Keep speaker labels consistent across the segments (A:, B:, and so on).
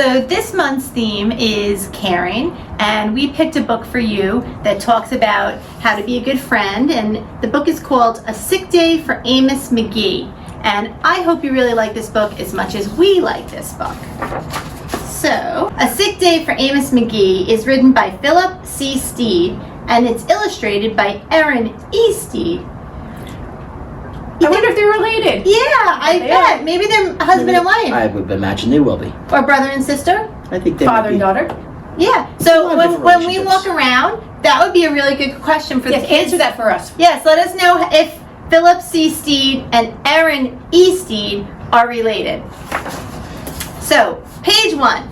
A: So this month's theme is caring, and we picked a book for you that talks about how to be a good friend, and the book is called A Sick Day for Amos McGee. And I hope you really like this book as much as we like this book. So, A Sick Day for Amos McGee is written by Philip C. Stead, and it's illustrated by Erin E. Stead.
B: I wonder if they're related.
A: Yeah, I bet. Maybe they're husband and wife.
C: I would imagine they will be.
A: Or brother and sister.
C: I think they
B: Father and daughter.
A: Yeah. So
C: different
A: when we
C: relationships.
A: walk around, that would be a really good question for the
B: Yes,
A: kids.
B: answer that for us.
A: Yes, let us know if Philip C. Stead and Erin E. Stead are related. So, page 1.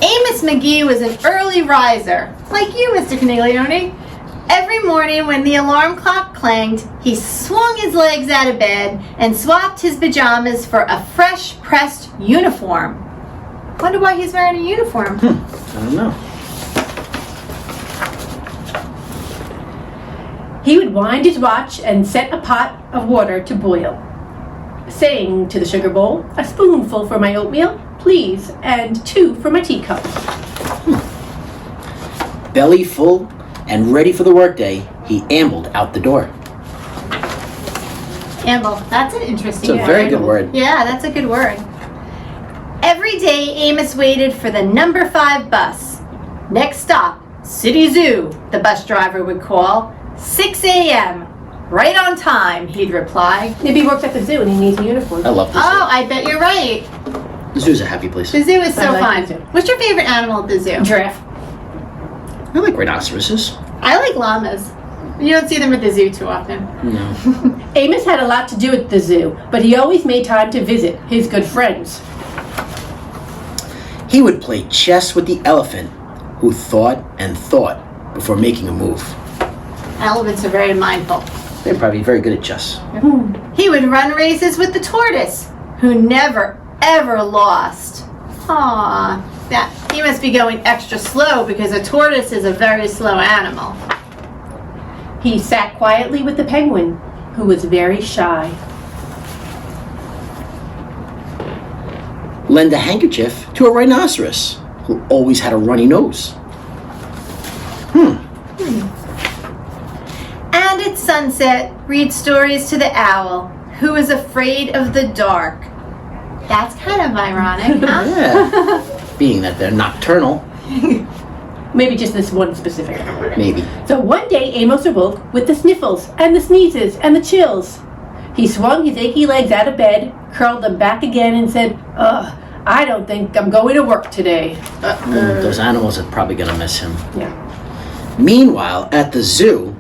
A: Amos McGee was an early riser, like you, Mr. Coniglione. Every morning when the alarm clock clanged, he swung his legs out of bed and swapped his pajamas for a fresh pressed uniform. Wonder why he's wearing a uniform.
C: I don't know.
B: He would wind his watch and set a pot of water to boil, saying to the sugar bowl, "A spoonful for my oatmeal, please, and 2 for my teacup."
C: Belly full and ready for the workday, he ambled out the door.
A: Amble, that's an interesting
C: It's a
A: word.
C: very good word.
A: Yeah, that's a good word. Every day, Amos waited for the number 5 bus. Next stop, City Zoo, the bus driver would call. 6 a.m. Right on time, he'd reply.
B: Maybe he works at the zoo and he needs a uniform.
C: I love this.
A: Oh, I bet you're right.
C: The zoo's a happy place.
A: The zoo is so
B: I like
A: fun.
B: the zoo.
A: What's your favorite animal at the zoo?
B: Giraffe.
C: I like rhinoceroses.
A: I like llamas. You don't see them at the zoo too often.
C: No.
B: Amos had a lot to do at the zoo, but he always made time to visit his good friends.
C: He would play chess with the elephant, who thought and thought before making a move.
A: Elephants are very mindful.
C: They're probably very good at chess.
A: He would run races with the tortoise, who never, ever lost. Aww, he must be going extra slow because a tortoise is a very slow animal.
B: He sat quietly with the penguin, who was very shy.
C: Lend a handkerchief to a rhinoceros, who always had a runny nose.
A: And at sunset, read stories to the owl, who is afraid of the dark. That's kind of ironic, huh?
C: Yeah. Being that they're nocturnal,
B: Maybe just this one specific.
C: maybe.
B: So one day Amos awoke with the sniffles and the sneezes and the chills. He swung his achy legs out of bed, curled them back again, and said, "Ugh, I don't think I'm going to work today."
C: Those animals are probably going to miss him.
B: Yeah.
C: Meanwhile, at the zoo,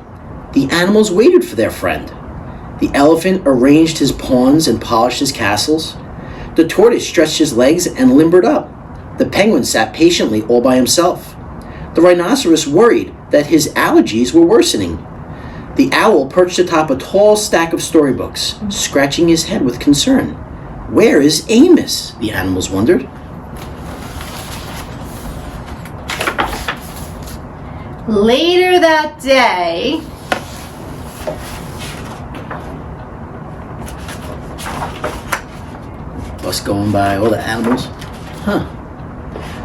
C: the animals waited for their friend. The elephant arranged his pawns and polished his castles. The tortoise stretched his legs and limbered up. The penguin sat patiently all by himself. The rhinoceros worried that his allergies were worsening. The owl perched atop a tall stack of storybooks, scratching his head with concern. Where is Amos? The animals wondered.
A: Later that day,
C: Bus going by, all the animals. Huh.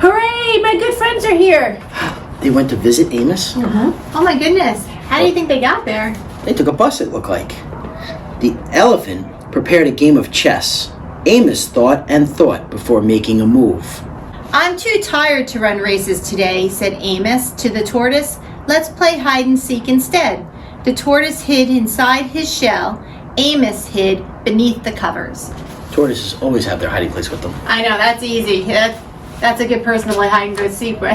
B: Hooray! My good friends are here.
C: They went to visit Amos?
A: oh my goodness, how do you think they got there?
C: They took a bus, it looked like. The elephant prepared a game of chess. Amos thought and thought before making a move.
A: I'm too tired to run races today, said Amos to the tortoise. Let's play hide and seek instead. The tortoise hid inside his shell. Amos hid beneath the covers.
C: Tortoises always have their hiding place with them.
A: I know, that's easy. That's a good person to play hide and go seek with.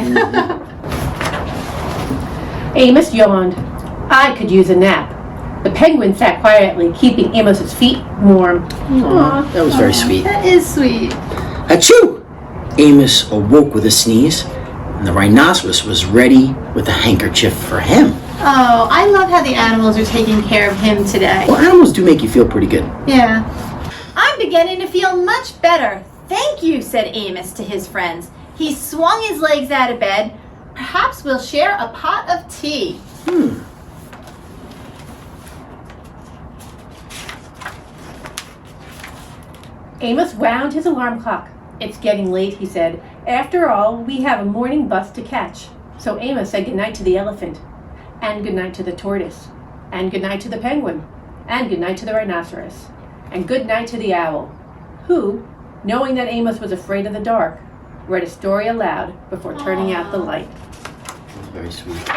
B: Amos yawned. I could use a nap. The penguin sat quietly, keeping Amos's feet warm.
C: Aww, that was very sweet.
A: That is sweet.
C: Achoo! Amos awoke with a sneeze, and the rhinoceros was ready with a handkerchief for him.
A: Oh, I love how the animals are taking care of him today.
C: Well, animals do make you feel pretty good.
A: Yeah. I'm beginning to feel much better. Thank you, said Amos to his friends. He swung his legs out of bed. Perhaps we'll share a pot of tea.
B: Amos wound his alarm clock. It's getting late, he said, After all, we have a morning bus to catch. So Amos said goodnight to the elephant, and goodnight to the tortoise, and goodnight to the penguin, and goodnight to the rhinoceros, and goodnight to the owl, who, knowing that Amos was afraid of the dark, read a story aloud before turning out the light.
C: That's very sweet.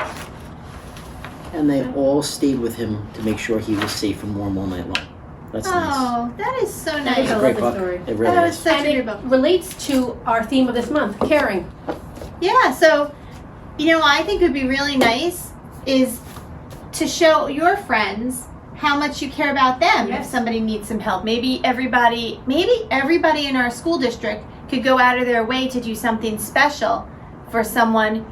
C: And they all stayed with him to make sure he was safe and warm all night long. That's nice.
A: Oh, that is so
B: That
A: nice.
B: is
C: It's a
B: I
C: great
B: love
C: book.
B: the story.
C: It really
A: That was
C: is.
A: such
B: And
A: a
B: it
A: good book.
B: relates to our theme of this month, caring.
A: Yeah, so, I think would be really nice is to show your friends how much you care about them.
B: Yes.
A: If somebody needs some help, maybe everybody in our school district could go out of their way to do something special for someone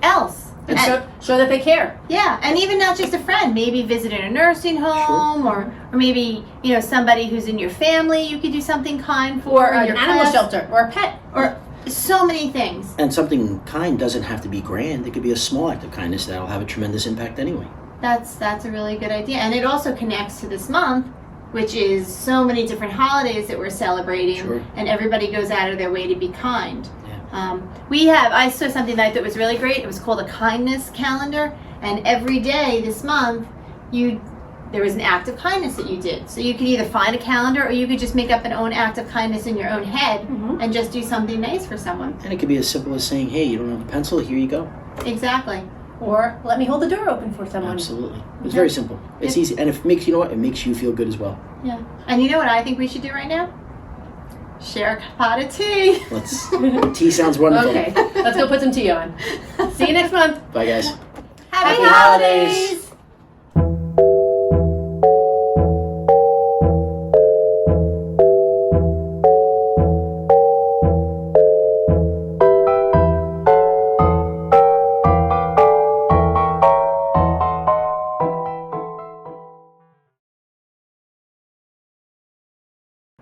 A: else.
B: And show that they care.
A: Yeah, and even not just a friend, maybe visit a nursing home or maybe, somebody who's in your family you could do something kind for.
B: Or
A: in
B: an
A: your
B: animal
A: class,
B: shelter, or a pet.
A: or so many things.
C: And something kind doesn't have to be grand. It could be a small act of kindness that'll have a tremendous impact anyway.
A: That's a really good idea. And it also connects to this month, which is so many different holidays that we're celebrating,
C: Sure.
A: and everybody goes out of their way to be kind.
C: Yeah.
A: I saw something that I thought was really great. It was called a kindness calendar, and every day this month, there was an act of kindness that you did. So you could either find a calendar, or you could just make up an own act of kindness in your own head and just do something nice for someone.
C: And it could be as simple as saying, hey, you don't have a pencil? Here you go.
A: Exactly.
B: Or let me hold the door open for someone.
C: Absolutely. It's very simple. It's easy. And it makes you feel good as well.
A: Yeah. And you know what I think we should do right now? Share a pot of tea.
C: Tea sounds wonderful.
B: Okay, let's go put some tea on. See you next month.
C: Bye, guys.
A: Happy
C: Happy holidays.
A: holidays.